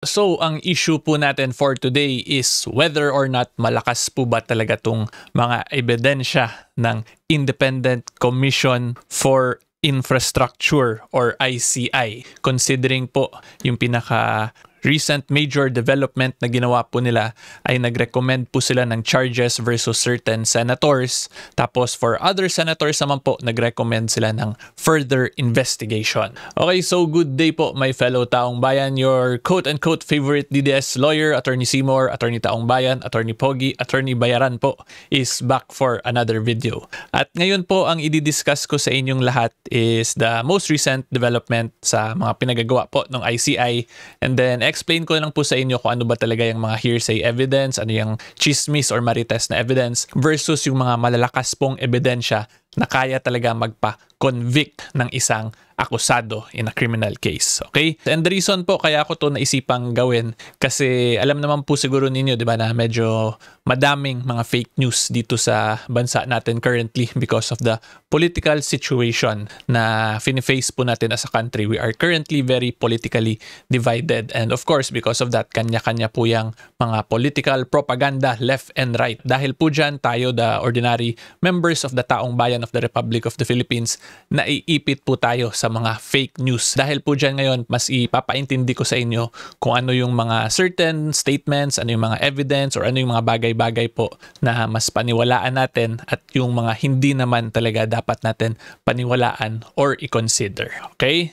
So, ang issue po natin for today is whether or not malakas po ba talaga tong mga ebidensya ng Independent Commission for Infrastructure or ICI, considering po yung pinaka recent major development na ginawa po nila ay nag-recommend po sila ng charges versus certain senators. Tapos for other senators naman po, nag-recommend sila ng further investigation. Okay, so good day po my fellow taong bayan. Your quote-unquote favorite DDS lawyer, Attorney Seymour, Attorney Taong Bayan, Attorney Pogi, Attorney Bayaran po is back for another video. At ngayon po, ang i-discuss ko sa inyong lahat is the most recent development sa mga pinagagawa po ng ICI, and then explain ko lang po sa inyo kung ano ba talaga yung mga hearsay evidence, ano yung chismis or marites na evidence versus yung mga malalakas pong ebidensya na kaya talaga magpa-convict ng isang akusado in a criminal case. Okay? And the reason po kaya ako to naisipang gawin kasi alam naman po siguro ninyo, di ba, na medyo madaming mga fake news dito sa bansa natin currently because of the political situation na fini-face po natin as a country. We are currently very politically divided, and of course because of that, kanya-kanya po yung mga political propaganda left and right. Dahil po dyan tayo, the ordinary members of the taong bayan of the Republic of the Philippines, naiipit po tayo sa mga fake news. Dahil po dyan ngayon, mas ipapaintindi ko sa inyo kung ano yung mga certain statements, ano yung mga evidence, or ano yung mga bagay-bagay po na mas paniwalaan natin at yung mga hindi naman talaga dapat natin paniwalaan or i-consider. Okay?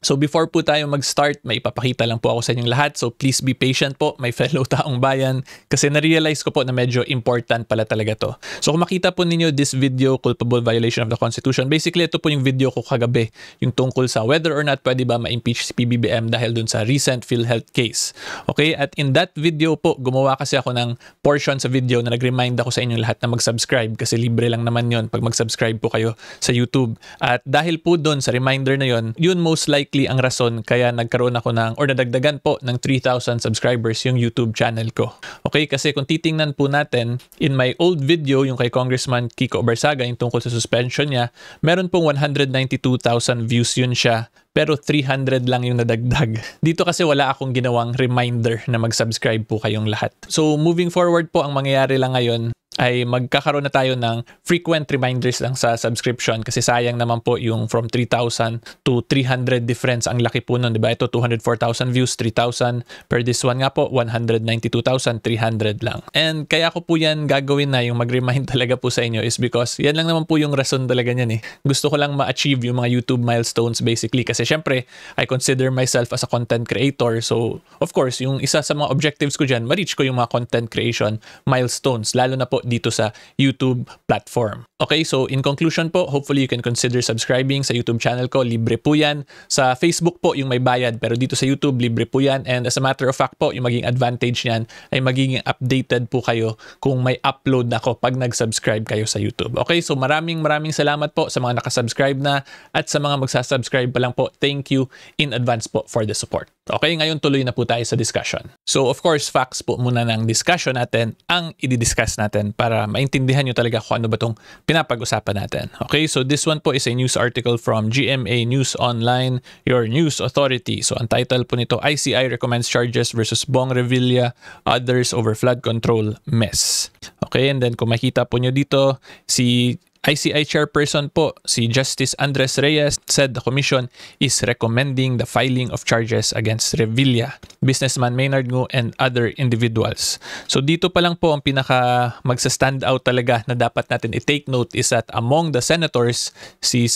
So before po tayo mag-start, may ipapakita lang po ako sa inyong lahat. So please be patient po, my fellow taong bayan, kasi na-realize ko po na medyo important pala talaga to. So kung makita po ninyo this video, culpable violation of the Constitution, basically ito po yung video ko kagabi, yung tungkol sa whether or not pwede ba ma-impeach si PBBM dahil dun sa recent PhilHealth case. Okay, at in that video po, gumawa kasi ako ng portion sa video na nag-remind ako sa inyong lahat na mag-subscribe kasi libre lang naman yon pag mag-subscribe po kayo sa YouTube. At dahil po dun sa reminder na yon, yun most likely ang rason kaya nagkaroon ako ng or nadagdagan po ng 3,000 subscribers yung YouTube channel ko. Okay, kasi kung titingnan po natin in my old video, yung kay Congressman Kiko Barsaga, yung tungkol sa suspension niya, meron pong 192,000 views yun siya, pero 300 lang yung nadagdag. Dito kasi wala akong ginawang reminder na mag-subscribe po kayong lahat. So moving forward po, ang mangyayari lang ngayon ay magkakaroon na tayo ng frequent reminders lang sa subscription kasi sayang naman po yung from 3,000 to 300 difference. Ang laki po nun, di ba? Ito 204,000 views, 3,000. Per this one nga po, 192,300 lang. And kaya ko po yan gagawin na yung mag-remind talaga po sa inyo is because yan lang naman po yung rason talaga niyan eh. Gusto ko lang ma-achieve yung mga YouTube milestones basically kasi syempre, I consider myself as a content creator. So, of course, yung isa sa mga objectives ko dyan, ma-reach ko yung mga content creation milestones, lalo na po dito sa YouTube platform. Okay, so in conclusion po, hopefully you can consider subscribing sa YouTube channel ko. Libre po yan. Sa Facebook po, yung may bayad, pero dito sa YouTube, libre po yan. And as a matter of fact po, yung maging advantage niyan ay magiging updated po kayo kung may upload na ako pag nag-subscribe kayo sa YouTube. Okay, so maraming salamat po sa mga nakasubscribe na at sa mga magsasubscribe pa lang po. Thank you in advance po for the support. Okay, ngayon tuloy na po tayo sa discussion. So of course, facts po muna ng discussion natin ang i-discuss natin para maintindihan nyo talaga kung ano ba itong pinapag-usapan natin. Okay, so this one po is a news article from GMA News Online, your news authority. So ang title po nito, ICI recommends charges versus Bong Revilla, others over flood control mess. Okay, and then kung makita po nyo dito, si ICI chairperson po, si Justice Andres Reyes, said the commission is recommending the filing of charges against Revilla, businessman Maynard Ngu, and other individuals. So dito pa lang po ang pinaka magsa-stand out talaga na dapat natin i-take note is that among the senators, si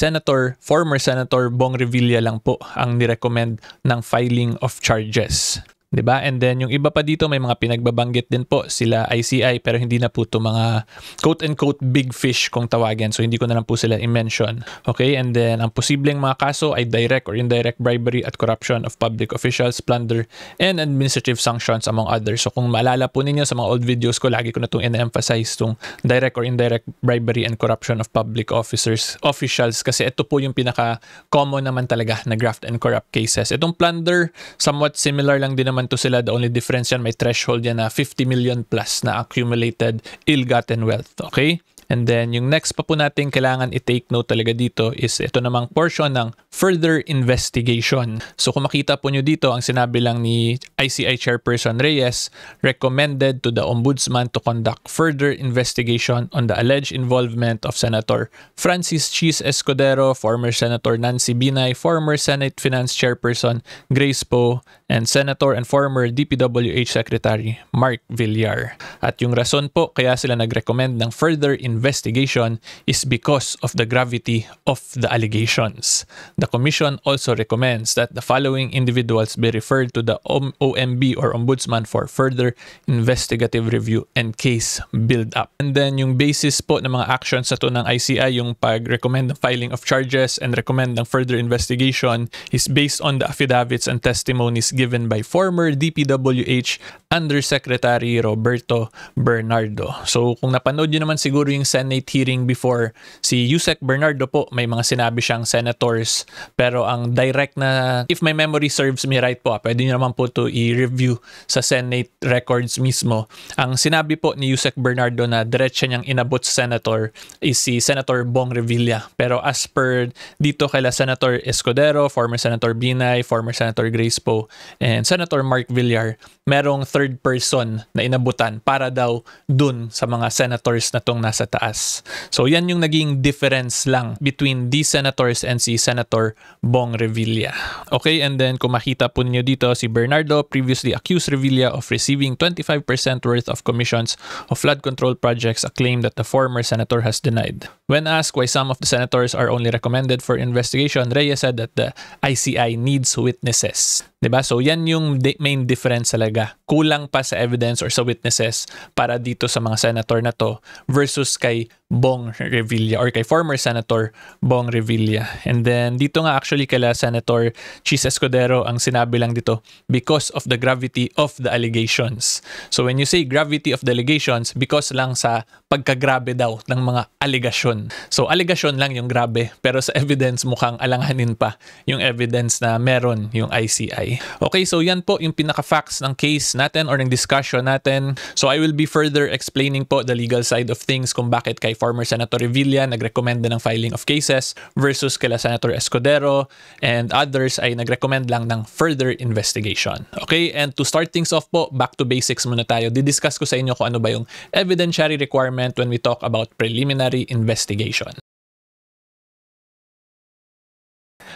former Senator Bong Revilla lang po ang nirecommend ng filing of charges. Diba? And then yung iba pa dito may mga pinagbabanggit din po sila ICI pero hindi na po ito mga quote-unquote big fish kung tawagin. So hindi ko na lang po sila i-mention. Okay? And then ang posibleng mga kaso ay direct or indirect bribery at corruption of public officials, plunder, and administrative sanctions among others. So kung maalala po ninyo sa mga old videos ko, lagi ko na itong in-emphasize itong direct or indirect bribery and corruption of public officers, officials kasi ito po yung pinaka-common naman talaga na graft and corrupt cases. Itong plunder, somewhat similar lang din naman to sila. The only difference yan, may threshold yan na 50 million plus na accumulated ill-gotten wealth. Okay? And then, yung next pa po natin kailangan i-take note talaga dito is ito namang portion ng further investigation. So, kung makita po nyo dito, ang sinabi lang ni ICI Chairperson Reyes, recommended to the Ombudsman to conduct further investigation on the alleged involvement of Senator Francis Chis Escudero, former Senator Nancy Binay, former Senate Finance Chairperson Grace Poe, and Senator and former DPWH Secretary Mark Villar. At yung rason po kaya sila nag-recommend ng further investigation is because of the gravity of the allegations. The Commission also recommends that the following individuals be referred to the OMB or Ombudsman for further investigative review and case build-up. And then yung basis po ng mga actions na to ng ICI, yung pag-recommend ng filing of charges and recommend ng further investigation is based on the affidavits and testimonies given by former DPWH Undersecretary Roberto Bernardo. So kung napanood nyo naman siguro yung Senate hearing before, si Yusek Bernardo po may mga sinabi siyang senators, pero ang direct na, if my memory serves me right po, pwede nyo naman po to i-review sa Senate records mismo. Ang sinabi po ni Yusek Bernardo na diretsa niyang inabot sa senator is si Senator Bong Revilla. Pero as per dito kay Senator Escudero, former Senator Binay, former Senator Grace Poe, and Senator Mark Villar, merong third person na inabutan para daw dun sa mga senators na tong nasa taas. So yan yung naging difference lang between these senators and si Senator Bong Revilla. Okay, and then kung makita po niyo dito, si Bernardo previously accused Revilla of receiving 25% worth of commissions of flood control projects, a claim that the former senator has denied. When asked why some of the senators are only recommended for investigation, Reyes said that the ICI needs witnesses. Diba? So yan yung main difference talaga. Kulang pa sa evidence or sa witnesses para dito sa mga senator na to versus kay Bong Revilla or kay former Senator Bong Revilla. And then dito nga actually kala Senator Chis Escudero ang sinabi lang dito because of the gravity of the allegations. So when you say gravity of the allegations, because lang sa pagkagrabe daw ng mga allegation. So allegation lang yung grabe, pero sa evidence mukhang alanganin pa yung evidence na meron yung ICI. Okay, so yan po yung pinaka-facts ng case natin or ng discussion natin. So I will be further explaining po the legal side of things kung bakit kay former Senator Revilla nag-recommend ng filing of cases versus kay Senator Escudero and others ay nag-recommend lang ng further investigation. Okay, and to start things off po, back to basics muna tayo. Didiscuss ko sa inyo kung ano ba yung evidentiary requirement when we talk about preliminary investigation.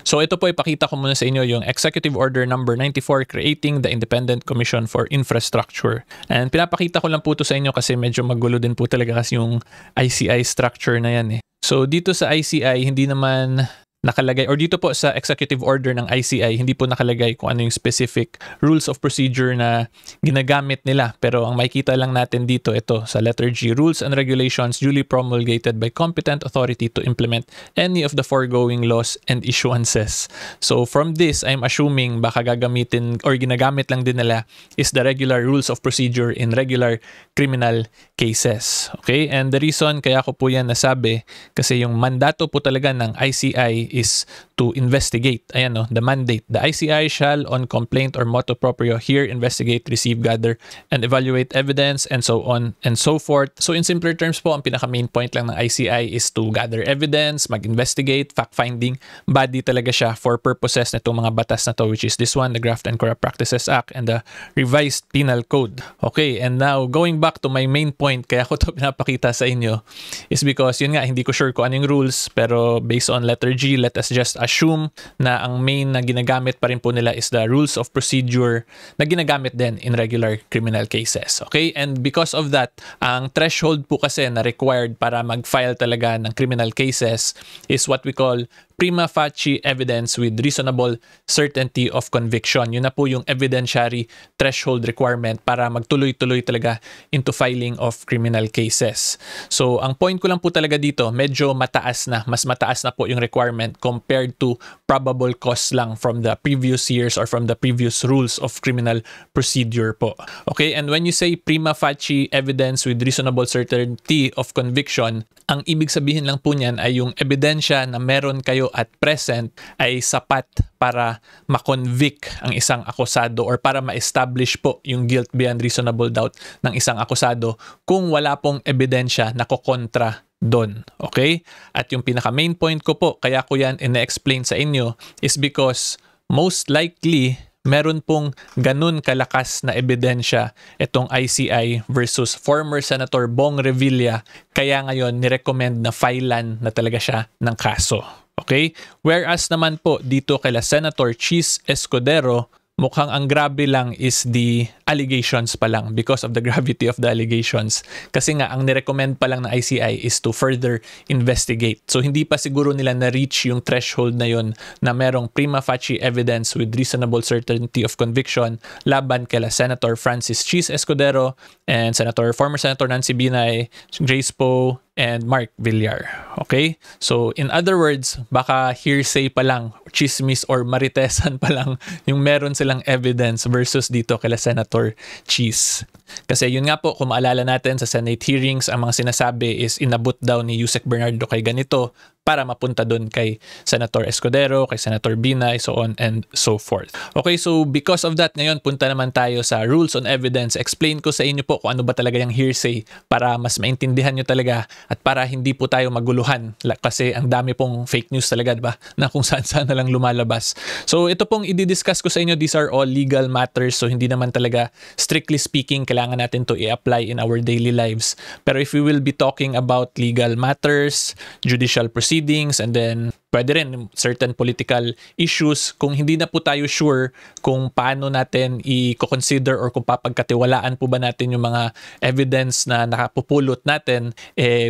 So ito po, ipakita ko muna sa inyo yung Executive Order number 94 creating the Independent Commission for Infrastructure. And pinapakita ko lang po ito sa inyo kasi medyo magulo din po talaga kasi yung ICI structure na yan eh. So dito sa ICI, hindi naman nakalagay, or dito po sa executive order ng ICI, hindi po nakalagay kung ano yung specific rules of procedure na ginagamit nila. Pero ang makikita lang natin dito, ito sa letter G, rules and regulations duly promulgated by competent authority to implement any of the foregoing laws and issuances. So from this, I'm assuming baka gagamitin or ginagamit lang din nila is the regular rules of procedure in regular criminal cases. Okay? And the reason kaya ko po yan nasabi, kasi yung mandato po talaga ng ICI is to investigate. Ayan no, the mandate. The ICI shall on complaint or motu proprio hear, investigate, receive, gather, and evaluate evidence and so on and so forth. So in simpler terms po, ang pinaka main point lang ng ICI is to gather evidence, mag-investigate, fact-finding body talaga siya for purposes na itong mga batas na to, which is this one, the Graft and Corrupt Practices Act and the Revised Penal Code. Okay, and now going back to my main point, kaya ko to pinapakita sa inyo is because yun nga, hindi ko sure kung anong rules, pero based on letter G, let us just assume na ang main na ginagamit pa rin po nila is the rules of procedure na ginagamit din in regular criminal cases. Okay? And because of that, ang threshold po kasi na required para mag-file talaga ng criminal cases is what we call prima facie evidence with reasonable certainty of conviction. Yun na po yung evidentiary threshold requirement para magtuloy-tuloy talaga into filing of criminal cases. So, ang point ko lang po talaga dito, medyo mataas na, mas mataas na po yung requirement compared to probable cause lang from the previous years or from the previous rules of criminal procedure po. Okay, and when you say prima facie evidence with reasonable certainty of conviction, ang ibig sabihin lang po niyan ay yung ebidensya na meron kayo at present ay sapat para makonvict ang isang akusado or para ma-establish po yung guilt beyond reasonable doubt ng isang akusado kung wala pong ebidensya na kokontra doon. Okay? At yung pinaka main point ko po, kaya ko yan ina-explain sa inyo is because most likely meron pong ganun kalakas na ebidensya itong ICI versus former Senator Bong Revilla, kaya ngayon nirecommend na filean na talaga siya ng kaso. Okay? Whereas naman po dito kay Senator Chis Escudero, mukhang ang grabe lang is the allegations pa lang because of the gravity of the allegations. Kasi nga, ang nirecommend pa lang ng ICI is to further investigate. So, hindi pa siguro nila na-reach yung threshold na yon na merong prima facie evidence with reasonable certainty of conviction laban kay Senator Francis Chis Escudero and former Senator Nancy Binay, Grace Poe, and Mark Villar. Okay? So, in other words, baka hearsay pa lang, chismis or maritesan pa lang yung meron silang evidence versus dito kay Senator Chis. Kasi yun nga po, kung maalala natin sa Senate hearings, ang mga sinasabi is inabot daw ni Yusek Bernardo kay ganito para mapunta doon kay Senator Escudero, kay Senator Binay, so on and so forth. Okay, so because of that, ngayon punta naman tayo sa rules on evidence. Explain ko sa inyo po kung ano ba talaga yung hearsay para mas maintindihan nyo talaga at para hindi po tayo maguluhan kasi ang dami pong fake news talaga, diba? Na kung saan na lang lumalabas. So ito pong i-discuss ko sa inyo, these are all legal matters, so hindi naman talaga strictly speaking kailangan natin to i-apply in our daily lives. Pero if we will be talking about legal matters, judicial proceedings, and then pwede rin certain political issues, kung hindi na po tayo sure kung paano natin i-consider or kung papagkatiwalaan po ba natin yung mga evidence na nakapupulot natin,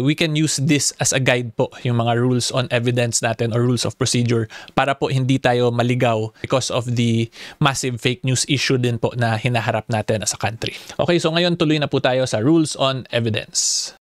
we can use this as a guide po, yung mga rules on evidence natin or rules of procedure para po hindi tayo maligaw because of the massive fake news issue din po na hinaharap natin as a country. Okay, so ngayon tuloy na po tayo sa rules on evidence.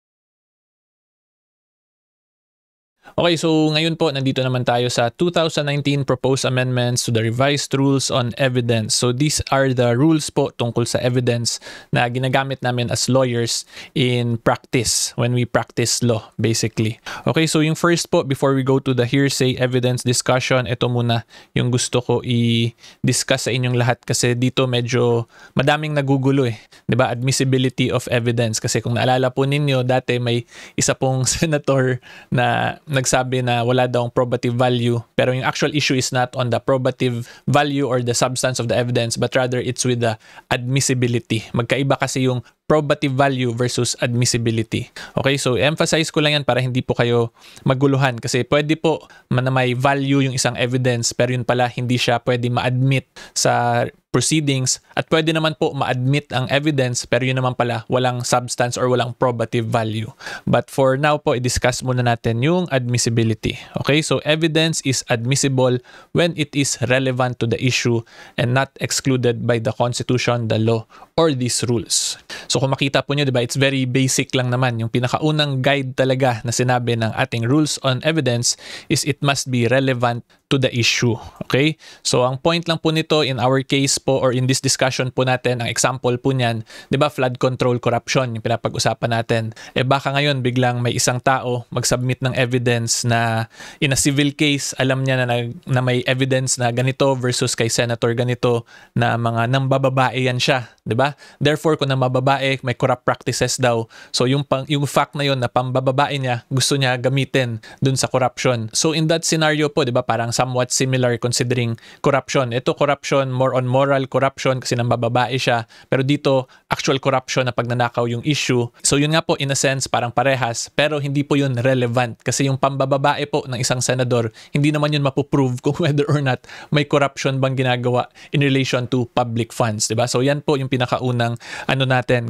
Okay, so ngayon po, nandito naman tayo sa 2019 Proposed Amendments to the Revised Rules on Evidence. So these are the rules po tungkol sa evidence na ginagamit namin as lawyers in practice, when we practice law, basically. Okay, so yung first po, before we go to the hearsay evidence discussion, ito muna yung gusto ko i-discuss sa inyong lahat kasi dito medyo madaming nagugulo eh. 'Di ba? Admissibility of evidence. Kasi kung naalala po ninyo, dati may isa pong senator na nagsabi na wala daw probative value, pero yung actual issue is not on the probative value or the substance of the evidence, but rather it's with the admissibility. Magkaiba kasi yung probative value versus admissibility. Okay, so emphasize ko lang yan para hindi po kayo maguluhan kasi pwede po na may value yung isang evidence pero yun pala hindi siya pwede ma-admit sa proceedings at pwede naman po ma-admit ang evidence pero yun naman pala walang substance or walang probative value. But for now po, i-discuss muna natin yung admissibility. Okay, so evidence is admissible when it is relevant to the issue and not excluded by the Constitution, the law, or these rules. So kung makita po nyo, diba, it's very basic lang naman. Yung pinakaunang guide talaga na sinabi ng ating rules on evidence is it must be relevant to the issue. Okay? So ang point lang po nito in our case po or in this discussion po natin, ang example po niyan, 'di ba, flood control corruption yung pinapag-usapan natin. Baka ngayon biglang may isang tao mag-submit ng evidence na in a civil case, alam niya na may evidence na ganito versus kay senator ganito na mga nambababae yan siya, 'di ba? Therefore kung nambababae, may corrupt practices daw. So yung fact na yon na pambababae niya, gusto niya gamitin dun sa corruption. So in that scenario po, 'di ba, parang somewhat similar considering corruption. Ito corruption, more on moral corruption kasi nambababae siya. Pero dito, actual corruption na pagnanakaw yung issue. So yun nga po, in a sense, parang parehas. Pero hindi po yun relevant. Kasi yung pambababae po ng isang senador, hindi naman yun mapuprove kung whether or not may corruption bang ginagawa in relation to public funds. Diba? So yan po yung pinakaunang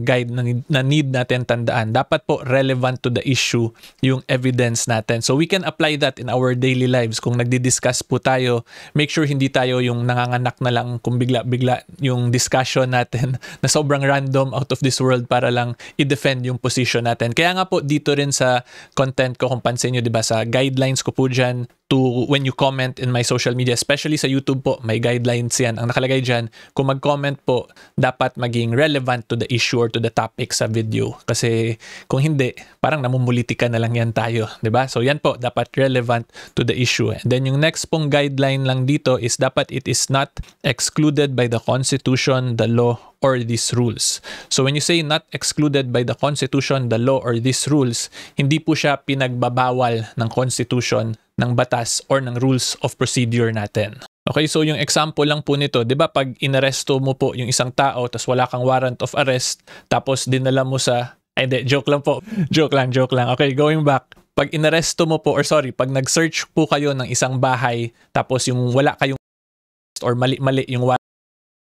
guide na need natin tandaan. Dapat po relevant to the issue yung evidence natin. So we can apply that in our daily lives. Kung nagdi-discuss po tayo, make sure hindi tayo yung nanganganak na lang kung bigla-bigla yung discussion natin na sobrang random out of this world para lang i-defend yung position natin. Kaya nga po dito rin sa content ko, kung pansin nyo, diba, sa guidelines ko po dyan to when you comment in my social media, especially sa YouTube po, may guidelines yan. Ang nakalagay dyan, kung mag-comment po, dapat maging relevant to the issue or to the topic sa video. Kasi kung hindi, parang namumulitika na lang yan tayo. Diba? So yan po, dapat relevant to the issue. And then yung next pong guideline lang dito is dapat it is not excluded by the Constitution, the law, or these rules. So when you say not excluded by the Constitution, the law, or these rules, hindi po siya pinagbabawal ng Constitution, ng batas, or ng rules of procedure natin. Okay, so yung example lang po nito, 'di ba, pag inaresto mo po yung isang tao tapos wala kang warrant of arrest, tapos dinala mo sa hindi, joke lang po. Joke lang. Okay, going back. Pag inaresto mo po, or sorry, pag nag-search po kayo ng isang bahay, tapos yung wala kayong or mali-mali yung warrant,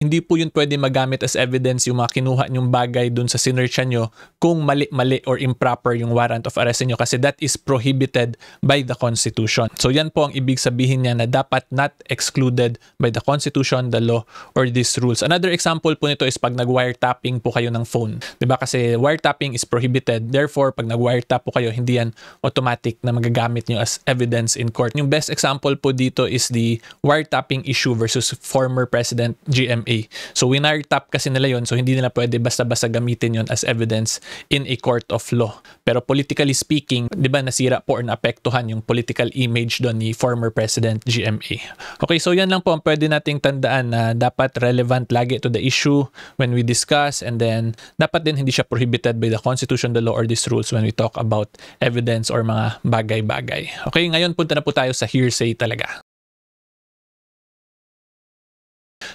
hindi po yun pwede magamit as evidence yung mga kinuha nyong bagay dun sa sinearchan nyo kung mali-mali or improper yung warrant of arrest nyo, kasi that is prohibited by the Constitution. So yan po ang ibig sabihin niya na dapat not excluded by the Constitution, the law, or these rules. Another example po nito is pag nag-wiretapping po kayo ng phone. Diba? Kasi wiretapping is prohibited. Therefore, pag nag-wiretap po kayo, hindi yan automatic na magagamit nyo as evidence in court. Yung best example po dito is the wiretapping issue versus former President GMA. So wiretap kasi nila yon, so hindi nila pwede basta-basta gamitin yon as evidence in a court of law. Pero politically speaking, 'di ba, nasira po or naapektuhan yung political image doon ni former President GMA. Okay, so yan lang po ang pwede nating tandaan na dapat relevant lagi to the issue when we discuss, and then dapat din hindi siya prohibited by the Constitution, the law, or these rules when we talk about evidence or mga bagay-bagay. Okay, ngayon punta na po tayo sa hearsay talaga.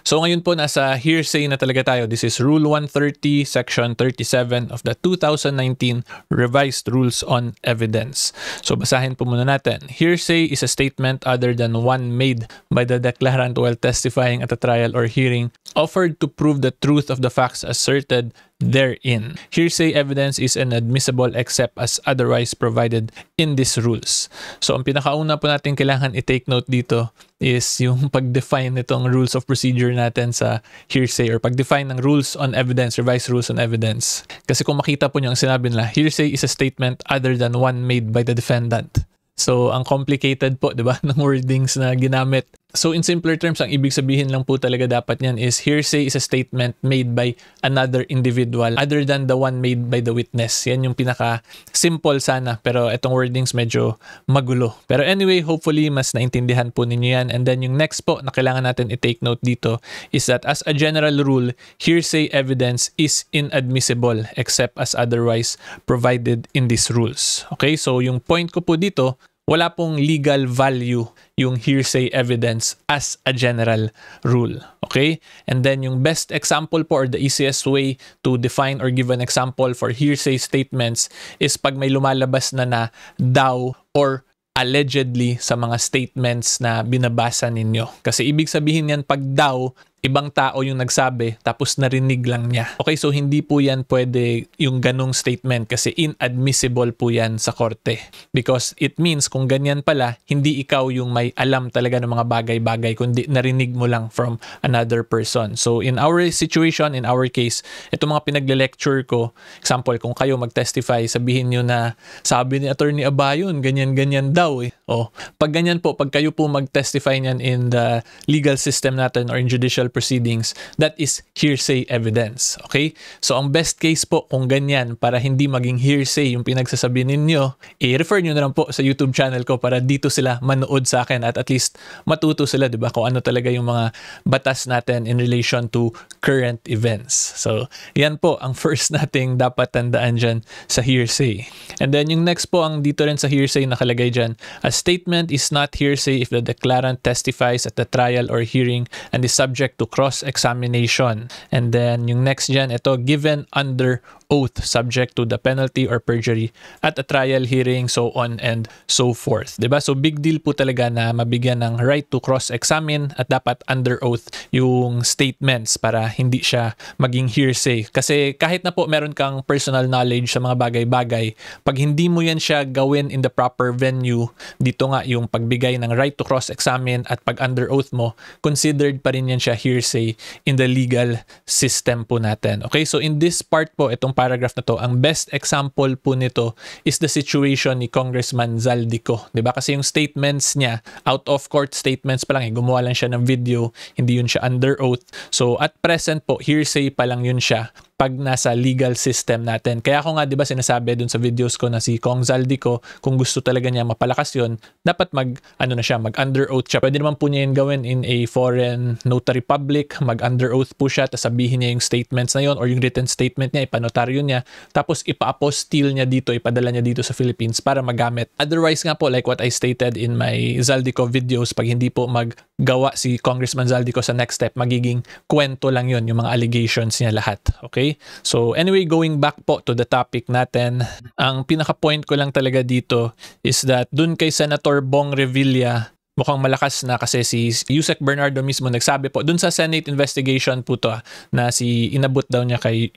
So ngayon po nasa hearsay na talaga tayo. This is Rule 130, Section 37 of the 2019 Revised Rules on Evidence. So basahin po muna natin. Hearsay is a statement other than one made by the declarant while testifying at a trial or hearing, offered to prove the truth of the facts asserted therein. Hearsay evidence is inadmissible except as otherwise provided in these rules. So ang pinakauna po natin kailangan i-take note dito is yung pag-define nitong rules of procedure natin sa hearsay, or pag-define ng rules on evidence, revised rules on evidence. Kasi kung makita po niyo ang sinabi nila, hearsay is a statement other than one made by the defendant. So, ang complicated po, di ba, ng wordings na ginamit. So, in simpler terms, ang ibig sabihin lang po talaga dapat niyan is hearsay is a statement made by another individual other than the one made by the witness. Yan yung pinaka-simple sana. Pero itong wordings medyo magulo. Pero anyway, hopefully, mas naintindihan po ninyo yan. And then yung next po na kailangan natin i-take note dito is that as a general rule, hearsay evidence is inadmissible except as otherwise provided in these rules. Okay, so yung point ko po dito, wala pong legal value yung hearsay evidence as a general rule. Okay? And then yung best example po, or the easiest way to define or give an example for hearsay statements is pag may lumalabas na daw or allegedly sa mga statements na binabasa ninyo. Kasi ibig sabihin yan, pag daw, ibang tao yung nagsabi tapos narinig lang niya. Okay, so hindi po yan pwede yung ganong statement kasi inadmissible po yan sa korte. Because it means kung ganyan pala, hindi ikaw yung may alam talaga ng mga bagay-bagay, kundi narinig mo lang from another person. So in our situation, in our case, itong mga pinagle-lecture ko, example, kung kayo mag-testify, sabihin nyo na sabi ni Attorney Abayon, ganyan-ganyan daw eh. O, pag ganyan po, pag kayo po mag-testify niyan in the legal system natin or in judicial proceedings, that is hearsay evidence. Okay? So, ang best case po kung ganyan, para hindi maging hearsay yung pinagsasabi ninyo, i-refer nyo na lang po sa YouTube channel ko para dito sila manood sa akin at least matuto sila, diba, kung ano talaga yung mga batas natin in relation to current events. So, yan po ang first nating dapat tandaan dyan sa hearsay. And then, yung next po, ang dito rin sa hearsay nakalagay dyan, a statement is not hearsay if the declarant testifies at the trial or hearing and is subject to cross-examination. And then, yung next dyan, ito, given under oath subject to the penalty or perjury at a trial, hearing, so on and so forth. Diba? So, big deal po talaga na mabigyan ng right to cross-examine at dapat under oath yung statements para hindi siya maging hearsay. Kasi kahit na po meron kang personal knowledge sa mga bagay-bagay, pag hindi mo yan siya gawin in the proper venue, dito nga yung pagbigay ng right to cross-examine at pag under oath mo, considered pa rin yan siya hearsay in the legal system po natin. Okay, so in this part po, itong paragraph na to, ang best example po nito is the situation ni Congressman Zaldico. Diba? Kasi yung statements niya, out of court statements pa lang, gumawa lang siya ng video, hindi yun siya under oath. So at present po, hearsay pa lang yun siya. pag nasa legal system natin. Kaya ako nga 'di ba sinasabi dun sa videos ko na si Kong Zaldico, kung gusto talaga niya mapalakas yun, dapat mag under oath siya. Pwede naman po niya yun gawin in a foreign notary public, mag under oath po siya, tapos sabihin niya yung statements na yun or yung written statement niya, ipanotaryo niya, tapos ipa-apostille niya dito, ipadala niya dito sa Philippines para magamit. Otherwise nga po, like what I stated in my Zaldico videos, pag hindi po maggawa si Congressman Zaldico sa next step, magiging kwento lang yun, yung mga allegations niya lahat. Okay? So anyway, going back po to the topic natin, ang pinaka-point ko lang talaga dito is that dun kay Senator Bong Revilla, mukhang malakas na kasi si Yusek Bernardo mismo nagsabi po, dun sa Senate investigation po to na inabot daw niya kay.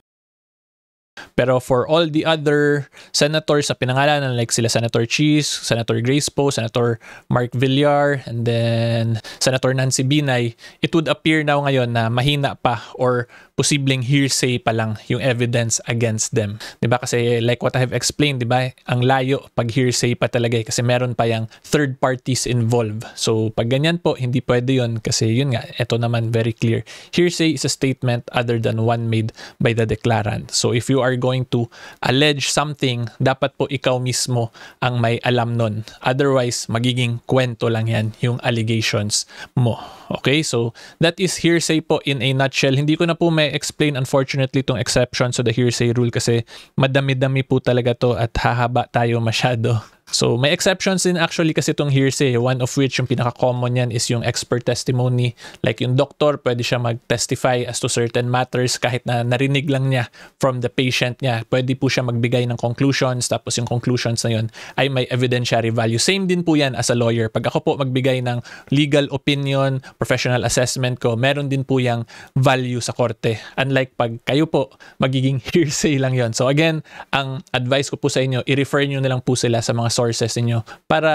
Pero for all the other senators na pinangalanan, like sila Senator Cheese, Senator Grace Poe, Senator Mark Villar, and then Senator Nancy Binay, it would appear now ngayon na mahina pa or posibleng hearsay pa lang yung evidence against them. Diba? Kasi like what I have explained, diba? Ang layo pag hearsay pa talaga kasi meron pa yung third parties involved. So pag ganyan po, hindi pwede yun kasi yun nga, ito naman very clear. Hearsay is a statement other than one made by the declarant. So if you are going to allege something, dapat po ikaw mismo ang may alam nun. Otherwise, magiging kwento lang yan yung allegations mo. Okay? So that is hearsay po in a nutshell. Hindi ko na po may explain unfortunately itong exception to the hearsay rule kasi madami-dami po talaga to at hahaba tayo masyado. So may exceptions din actually kasi itong hearsay, one of which yung pinaka-common yan is yung expert testimony. Like yung doktor, pwede siya mag-testify as to certain matters kahit na narinig lang niya from the patient niya. Pwede po siya magbigay ng conclusions, tapos yung conclusions na yun ay may evidentiary value. Same din po yan as a lawyer. Pag ako po magbigay ng legal opinion, professional assessment ko, meron din po yung value sa korte. Unlike pag kayo po, magiging hearsay lang yon. So again, ang advice ko po sa inyo, i-refer nyo na lang po sila sa mga sources niyo para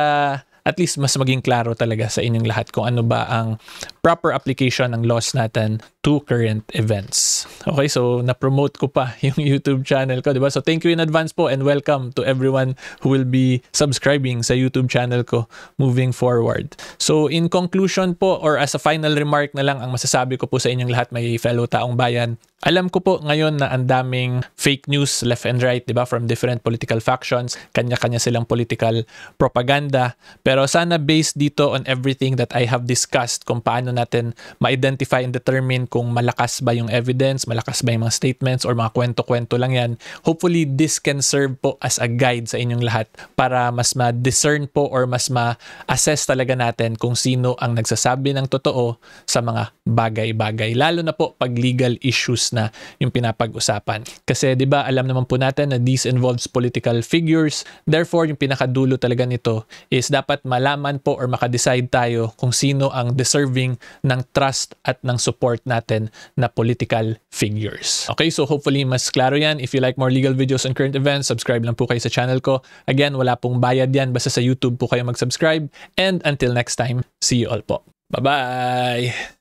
at least mas maging klaro talaga sa inyong lahat kung ano ba ang proper application ng laws natin to current events. Okay, so na-promote ko pa yung YouTube channel ko, diba? So thank you in advance po and welcome to everyone who will be subscribing sa YouTube channel ko moving forward. So in conclusion po or as a final remark na lang, ang masasabi ko po sa inyong lahat, may fellow taong bayan, alam ko po ngayon na ang daming fake news left and right, diba? From different political factions, kanya-kanya silang political propaganda. Pero sana based dito on everything that I have discussed, kung paano natin ma-identify and determine kung malakas ba yung evidence, malakas ba yung mga statements or mga kwento-kwento lang yan. Hopefully this can serve po as a guide sa inyong lahat para mas ma-discern po or mas ma-assess talaga natin kung sino ang nagsasabi ng totoo sa mga bagay-bagay. Lalo na po pag legal issues na yung pinapag-usapan. Kasi 'di ba alam naman po natin na this involves political figures. Therefore, yung pinakadulo talaga nito is dapat malaman po or makadecide tayo kung sino ang deserving ng trust at ng support natin na political figures. Okay, so hopefully mas klaro yan. If you like more legal videos on current events, subscribe lang po kayo sa channel ko. Again, wala pong bayad yan. Basta sa YouTube po kayo mag-subscribe. And until next time, see you all po. Bye-bye!